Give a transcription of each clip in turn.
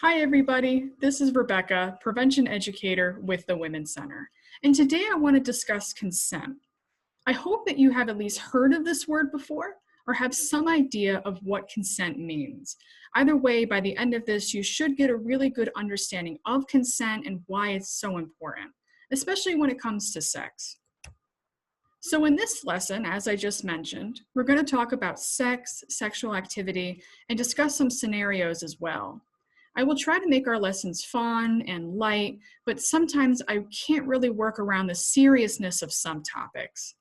Hi everybody, this is Rebecca, Prevention Educator with the Women's Center. And today I want to discuss consent. I hope that you have at least heard of this word before or have some idea of what consent means. Either way, by the end of this, you should get a really good understanding of consent and why it's so important, especially when it comes to sex. So in this lesson, as I just mentioned, we're going to talk about sex, sexual activity, and discuss some scenarios as well. I will try to make our lessons fun and light, but sometimes I can't really work around the seriousness of some topics.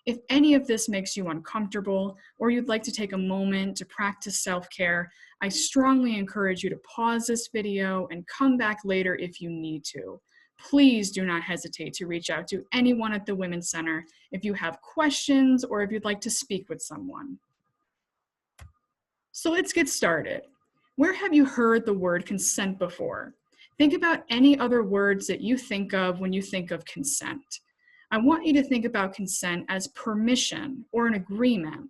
If any of this makes you uncomfortable or you'd like to take a moment to practice self-care, I strongly encourage you to pause this video and come back later if you need to. Please do not hesitate to reach out to anyone at the Women's Center if you have questions or if you'd like to speak with someone. So let's get started. Where have you heard the word consent before? Think about any other words that you think of when you think of consent. I want you to think about consent as permission or an agreement.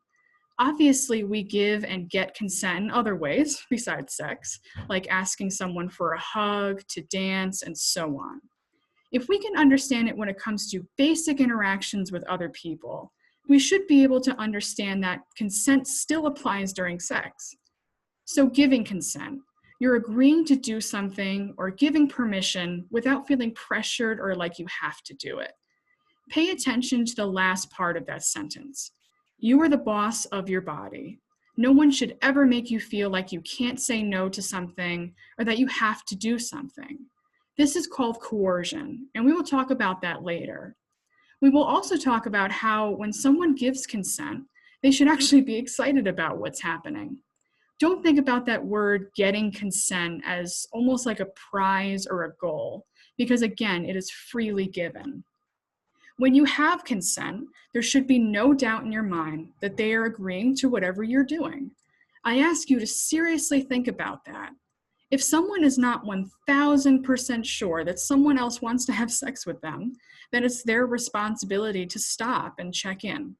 Obviously, we give and get consent in other ways besides sex, like asking someone for a hug, to dance, and so on. If we can understand it when it comes to basic interactions with other people, we should be able to understand that consent still applies during sex. So giving consent, you're agreeing to do something or giving permission without feeling pressured or like you have to do it. Pay attention to the last part of that sentence. You are the boss of your body. No one should ever make you feel like you can't say no to something or that you have to do something. This is called coercion, and we will talk about that later. We will also talk about how when someone gives consent, they should actually be excited about what's happening. Don't think about that word getting consent as almost like a prize or a goal, because again, it is freely given. When you have consent, there should be no doubt in your mind that they are agreeing to whatever you're doing. I ask you to seriously think about that. If someone is not 1000% sure that someone else wants to have sex with them, then it's their responsibility to stop and check in.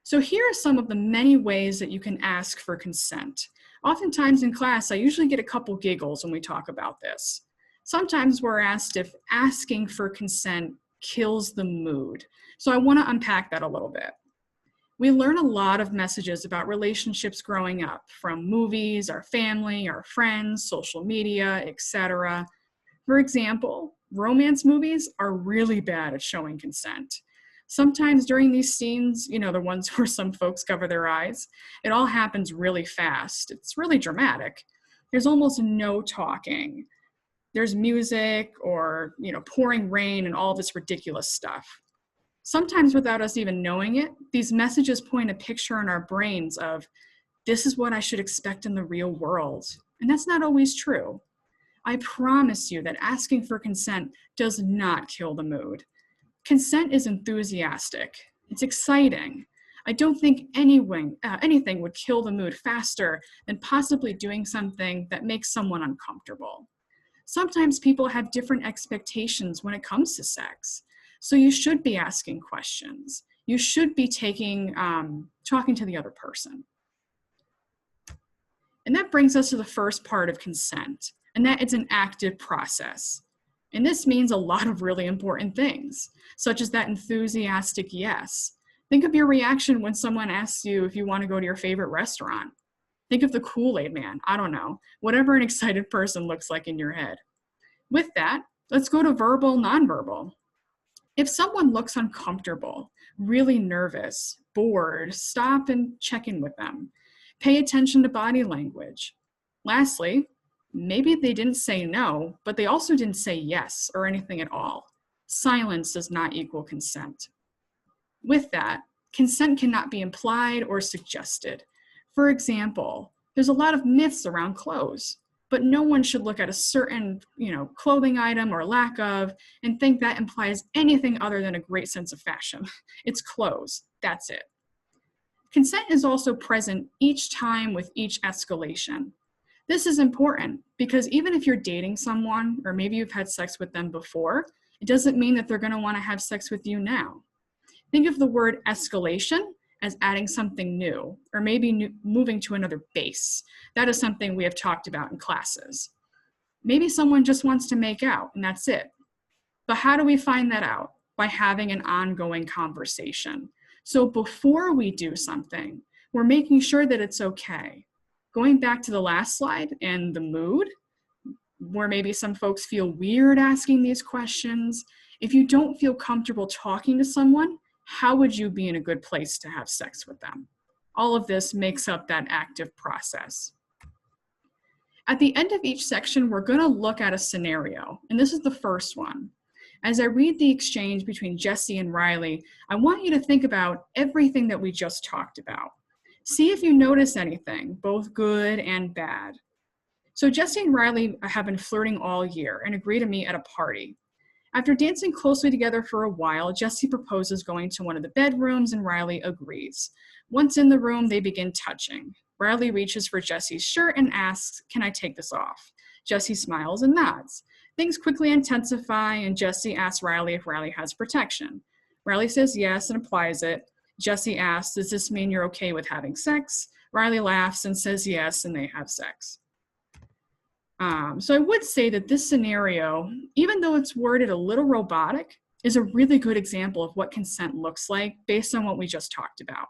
So here are some of the many ways that you can ask for consent. Oftentimes in class, I usually get a couple giggles when we talk about this. Sometimes we're asked if asking for consent kills the mood. So I want to unpack that a little bit. We learn a lot of messages about relationships growing up from movies, our family, our friends, social media, etc. For example, romance movies are really bad at showing consent. Sometimes during these scenes, the ones where some folks cover their eyes, it all happens really fast. It's really dramatic. There's almost no talking. There's music or, pouring rain and all this ridiculous stuff. Sometimes without us even knowing it, these messages point a picture in our brains of, this is what I should expect in the real world. And that's not always true. I promise you that asking for consent does not kill the mood. Consent is enthusiastic. It's exciting. I don't think anything would kill the mood faster than possibly doing something that makes someone uncomfortable. Sometimes people have different expectations when it comes to sex. So you should be asking questions. You should be talking to the other person. And that brings us to the first part of consent, and that it's an active process. And this means a lot of really important things, such as that enthusiastic yes. Think of your reaction when someone asks you if you want to go to your favorite restaurant. Think of the Kool-Aid man, I don't know, whatever an excited person looks like in your head. With that, let's go to verbal, nonverbal. If someone looks uncomfortable, really nervous, bored, stop and check in with them. Pay attention to body language. Lastly, maybe they didn't say no, but they also didn't say yes or anything at all. Silence does not equal consent. With that, consent cannot be implied or suggested. For example, there's a lot of myths around clothes, but no one should look at a certain, clothing item or lack of and think that implies anything other than a great sense of fashion. It's clothes, that's it. Consent is also present each time with each escalation. This is important because even if you're dating someone or maybe you've had sex with them before, it doesn't mean that they're going to want to have sex with you now. Think of the word escalation as adding something new, or maybe moving to another base. That is something we have talked about in classes. Maybe someone just wants to make out, and that's it. But how do we find that out? By having an ongoing conversation. So before we do something, we're making sure that it's okay. Going back to the last slide and the mood, where maybe some folks feel weird asking these questions. If you don't feel comfortable talking to someone, how would you be in a good place to have sex with them? All of this makes up that active process. At the end of each section, we're going to look at a scenario, and this is the first one. As I read the exchange between Jesse and Riley, I want you to think about everything that we just talked about. See if you notice anything, both good and bad. So Jesse and Riley have been flirting all year and agree to meet at a party. After dancing closely together for a while, Jesse proposes going to one of the bedrooms and Riley agrees. Once in the room, they begin touching. Riley reaches for Jesse's shirt and asks, "Can I take this off?" Jesse smiles and nods. Things quickly intensify and Jesse asks Riley if Riley has protection. Riley says yes and applies it. Jesse asks, "Does this mean you're okay with having sex?" Riley laughs and says yes, and they have sex. So I would say that this scenario, even though it's worded a little robotic, is a really good example of what consent looks like based on what we just talked about.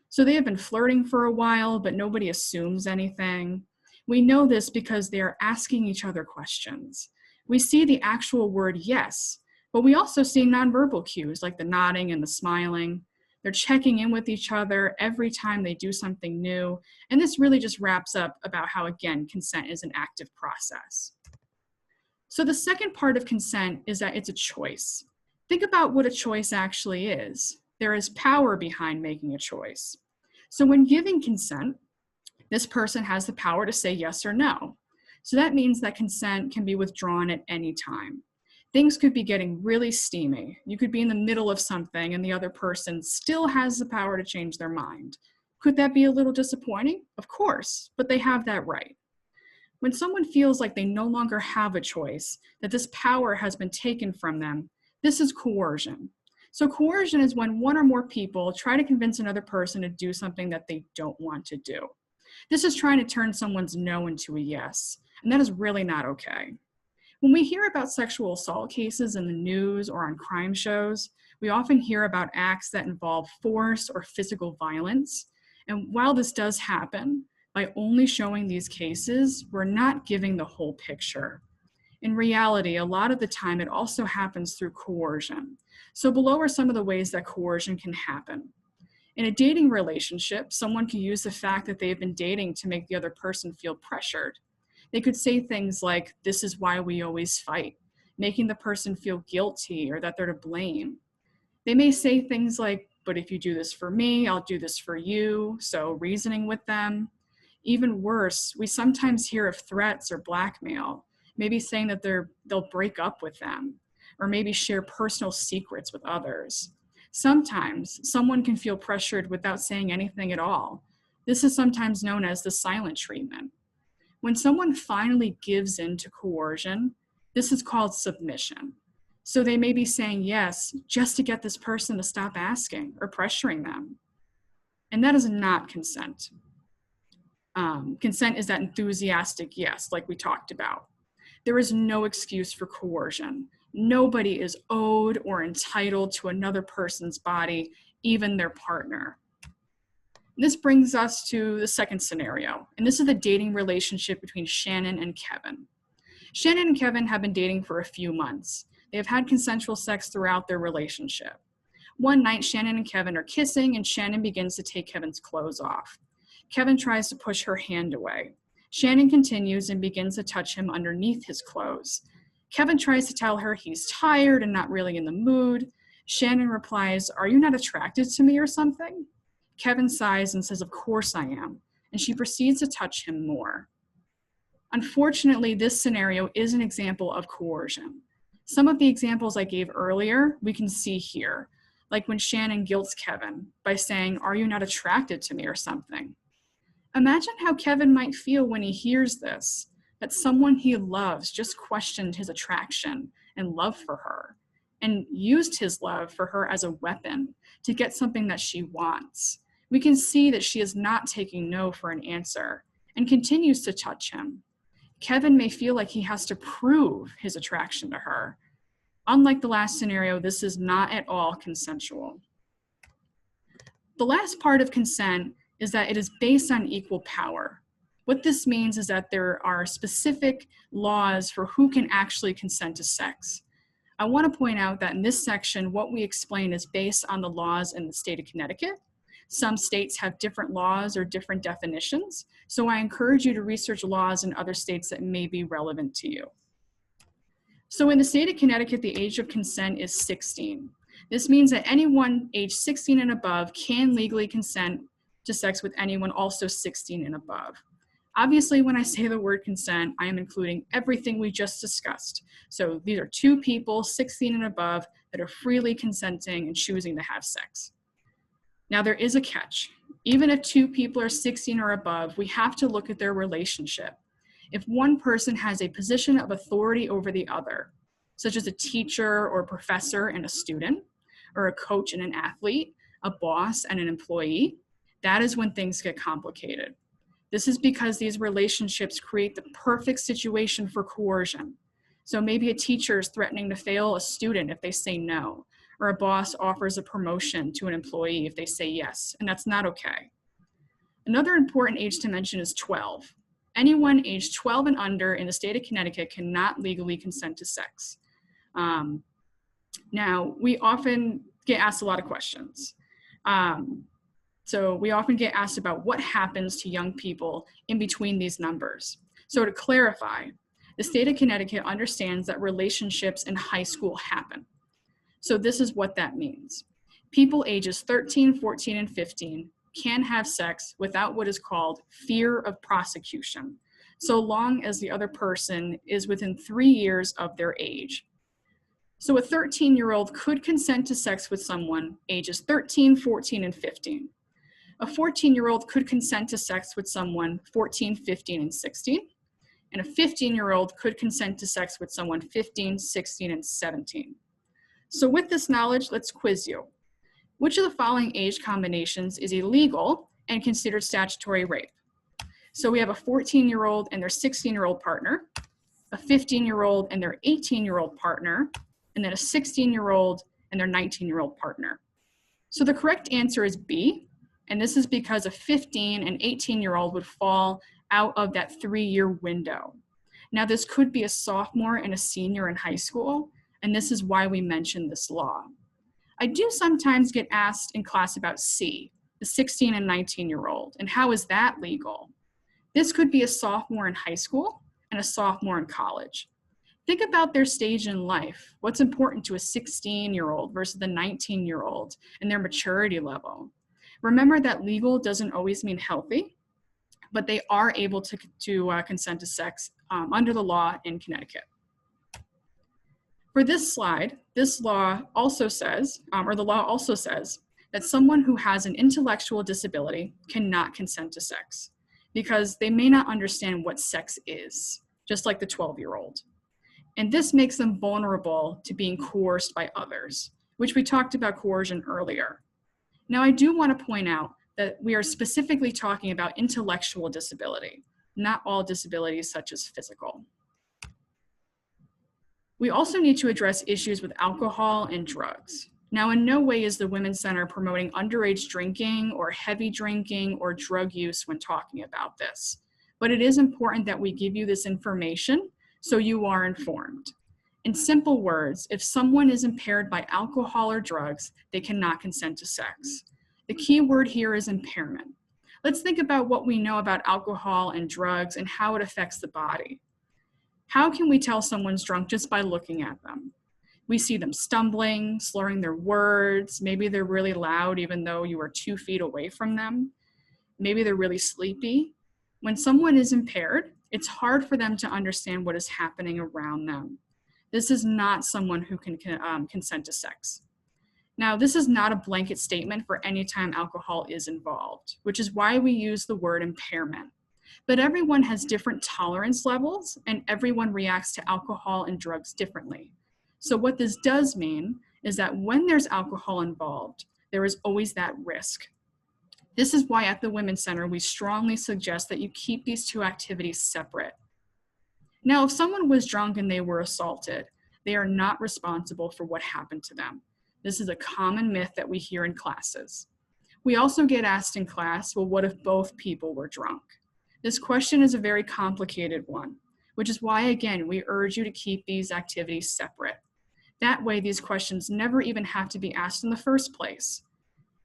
So they have been flirting for a while, but nobody assumes anything. We know this because they are asking each other questions. We see the actual word yes, but we also see nonverbal cues like the nodding and the smiling. They're checking in with each other every time they do something new. And this really just wraps up about how, again, consent is an active process. So the second part of consent is that it's a choice. Think about what a choice actually is. There is power behind making a choice. So when giving consent, this person has the power to say yes or no. So that means that consent can be withdrawn at any time. Things could be getting really steamy. You could be in the middle of something and the other person still has the power to change their mind. Could that be a little disappointing? Of course, but they have that right. When someone feels like they no longer have a choice, that this power has been taken from them, this is coercion. So coercion is when one or more people try to convince another person to do something that they don't want to do. This is trying to turn someone's no into a yes, and that is really not okay. When we hear about sexual assault cases in the news or on crime shows, we often hear about acts that involve force or physical violence. And while this does happen, by only showing these cases, we're not giving the whole picture. In reality, a lot of the time it also happens through coercion. So below are some of the ways that coercion can happen. In a dating relationship, someone can use the fact that they've been dating to make the other person feel pressured. They could say things like, "This is why we always fight," making the person feel guilty or that they're to blame. They may say things like, "But if you do this for me, I'll do this for you," so reasoning with them. Even worse, we sometimes hear of threats or blackmail, maybe saying that they'll break up with them, or maybe share personal secrets with others. Sometimes someone can feel pressured without saying anything at all. This is sometimes known as the silent treatment. When someone finally gives in to coercion, this is called submission. So they may be saying yes just to get this person to stop asking or pressuring them. And that is not consent. Consent is that enthusiastic yes, like we talked about. There is no excuse for coercion. Nobody is owed or entitled to another person's body, even their partner. This brings us to the second scenario, and this is the dating relationship between Shannon and Kevin. Shannon and Kevin have been dating for a few months. They have had consensual sex throughout their relationship. One night, Shannon and Kevin are kissing, and Shannon begins to take Kevin's clothes off. Kevin tries to push her hand away. Shannon continues and begins to touch him underneath his clothes. Kevin tries to tell her he's tired and not really in the mood. Shannon replies, "Are you not attracted to me or something?" Kevin sighs and says, "Of course I am," and she proceeds to touch him more. Unfortunately, this scenario is an example of coercion. Some of the examples I gave earlier, we can see here, like when Shannon guilts Kevin by saying, "Are you not attracted to me or something?" Imagine how Kevin might feel when he hears this, that someone he loves just questioned his attraction and love for her. and used his love for her as a weapon to get something that she wants. We can see that she is not taking no for an answer and continues to touch him. Kevin may feel like he has to prove his attraction to her. Unlike the last scenario, this is not at all consensual. The last part of consent is that it is based on equal power. What this means is that there are specific laws for who can actually consent to sex. I want to point out that in this section, what we explain is based on the laws in the state of Connecticut. Some states have different laws or different definitions, so I encourage you to research laws in other states that may be relevant to you. So in the state of Connecticut, the age of consent is 16. This means that anyone age 16 and above can legally consent to sex with anyone also 16 and above. Obviously, when I say the word consent, I am including everything we just discussed. So these are two people, 16 and above, that are freely consenting and choosing to have sex. Now, there is a catch. Even if two people are 16 or above, we have to look at their relationship. If one person has a position of authority over the other, such as a teacher or a professor and a student, or a coach and an athlete, a boss and an employee, that is when things get complicated. This is because these relationships create the perfect situation for coercion. So maybe a teacher is threatening to fail a student if they say no, or a boss offers a promotion to an employee if they say yes, and that's not okay. Another important age to mention is 12. Anyone aged 12 and under in the state of Connecticut cannot legally consent to sex. Now, we often get asked a lot of questions. So we often get asked about what happens to young people in between these numbers. So to clarify, the state of Connecticut understands that relationships in high school happen. So this is what that means. People ages 13, 14, and 15 can have sex without what is called fear of prosecution, so long as the other person is within 3 years of their age. So a 13-year-old could consent to sex with someone ages 13, 14, and 15. A 14-year-old could consent to sex with someone 14, 15, and 16. And a 15-year-old could consent to sex with someone 15, 16, and 17. So with this knowledge, let's quiz you. Which of the following age combinations is illegal and considered statutory rape? So we have a 14-year-old and their 16-year-old partner, a 15-year-old and their 18-year-old partner, and then a 16-year-old and their 19-year-old partner. So the correct answer is B, and this is because a 15 and 18-year-old would fall out of that 3-year window. Now this could be a sophomore and a senior in high school, and this is why we mentioned this law. I do sometimes get asked in class about C, the 16 and 19-year-old, and how is that legal? This could be a sophomore in high school and a sophomore in college. Think about their stage in life. What's important to a 16-year-old versus the 19-year-old and their maturity level? Remember that legal doesn't always mean healthy, but they are able to consent to sex under the law in Connecticut. For this slide, this law also says, the law also says that someone who has an intellectual disability cannot consent to sex because they may not understand what sex is, just like the 12-year-old. And this makes them vulnerable to being coerced by others, which we talked about coercion earlier. Now, I do want to point out that we are specifically talking about intellectual disability, not all disabilities such as physical. We also need to address issues with alcohol and drugs. Now, in no way is the Women's Center promoting underage drinking or heavy drinking or drug use when talking about this, but it is important that we give you this information so you are informed. In simple words, if someone is impaired by alcohol or drugs, they cannot consent to sex. The key word here is impairment. Let's think about what we know about alcohol and drugs and how it affects the body. How can we tell someone's drunk just by looking at them? We see them stumbling, slurring their words. Maybe they're really loud even though you are 2 feet away from them. Maybe they're really sleepy. When someone is impaired, it's hard for them to understand what is happening around them. This is not someone who can consent to sex. Now, this is not a blanket statement for any time alcohol is involved, which is why we use the word impairment. But everyone has different tolerance levels and everyone reacts to alcohol and drugs differently. So what this does mean is that when there's alcohol involved, there is always that risk. This is why at the Women's Center, we strongly suggest that you keep these two activities separate. Now, if someone was drunk and they were assaulted, they are not responsible for what happened to them. This is a common myth that we hear in classes. We also get asked in class, well, what if both people were drunk? This question is a very complicated one, which is why, again, we urge you to keep these activities separate. That way, these questions never even have to be asked in the first place.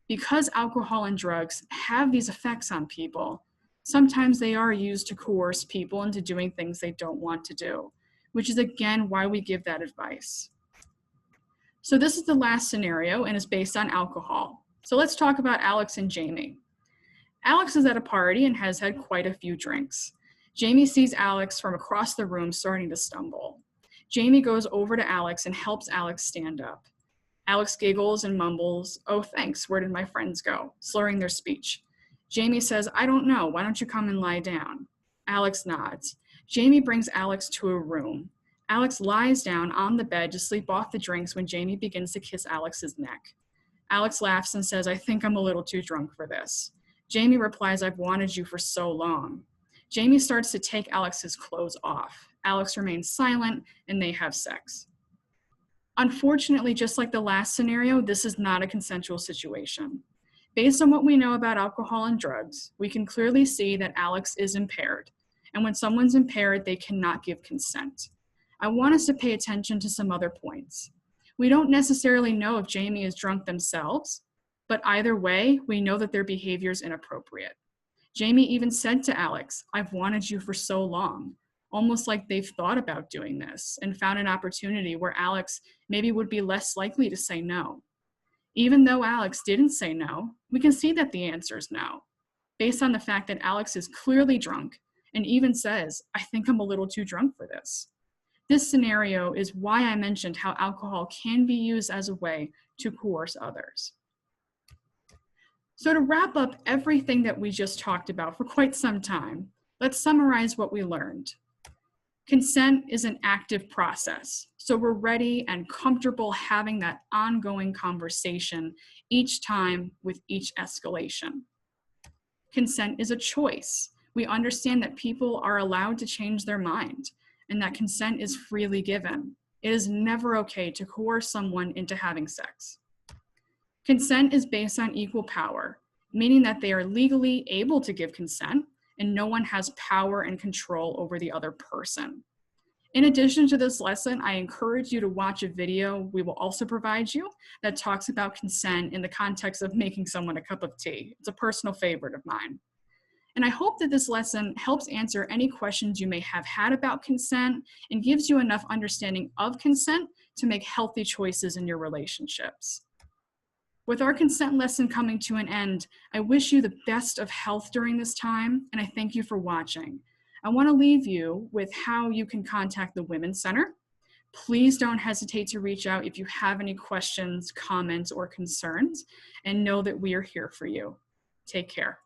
Because alcohol and drugs have these effects on people, sometimes they are used to coerce people into doing things they don't want to do, which is again why we give that advice. So this is the last scenario and is based on alcohol. So let's talk about Alex and Jamie. Alex is at a party and has had quite a few drinks. Jamie sees Alex from across the room starting to stumble. Jamie goes over to Alex and helps Alex stand up. Alex giggles and mumbles, "Oh, thanks, where did my friends go?" slurring their speech. Jamie says, "I don't know, why don't you come and lie down?" Alex nods. Jamie brings Alex to a room. Alex lies down on the bed to sleep off the drinks when Jamie begins to kiss Alex's neck. Alex laughs and says, "I think I'm a little too drunk for this." Jamie replies, "I've wanted you for so long." Jamie starts to take Alex's clothes off. Alex remains silent and they have sex. Unfortunately, just like the last scenario, this is not a consensual situation. Based on what we know about alcohol and drugs, we can clearly see that Alex is impaired. And when someone's impaired, they cannot give consent. I want us to pay attention to some other points. We don't necessarily know if Jamie is drunk themselves, but either way, we know that their behavior is inappropriate. Jamie even said to Alex, "I've wanted you for so long," almost like they've thought about doing this and found an opportunity where Alex maybe would be less likely to say no. Even though Alex didn't say no, we can see that the answer is no, based on the fact that Alex is clearly drunk and even says, "I think I'm a little too drunk for this." This scenario is why I mentioned how alcohol can be used as a way to coerce others. So to wrap up everything that we just talked about for quite some time, let's summarize what we learned. Consent is an active process, so we're ready and comfortable having that ongoing conversation each time with each escalation. Consent is a choice. We understand that people are allowed to change their mind and that consent is freely given. It is never okay to coerce someone into having sex. Consent is based on equal power, meaning that they are legally able to give consent and no one has power and control over the other person. In addition to this lesson, I encourage you to watch a video we will also provide you that talks about consent in the context of making someone a cup of tea. It's a personal favorite of mine. And I hope that this lesson helps answer any questions you may have had about consent and gives you enough understanding of consent to make healthy choices in your relationships. With our consent lesson coming to an end, I wish you the best of health during this time, and I thank you for watching. I want to leave you with how you can contact the Women's Center. Please don't hesitate to reach out if you have any questions, comments, or concerns, and know that we are here for you. Take care.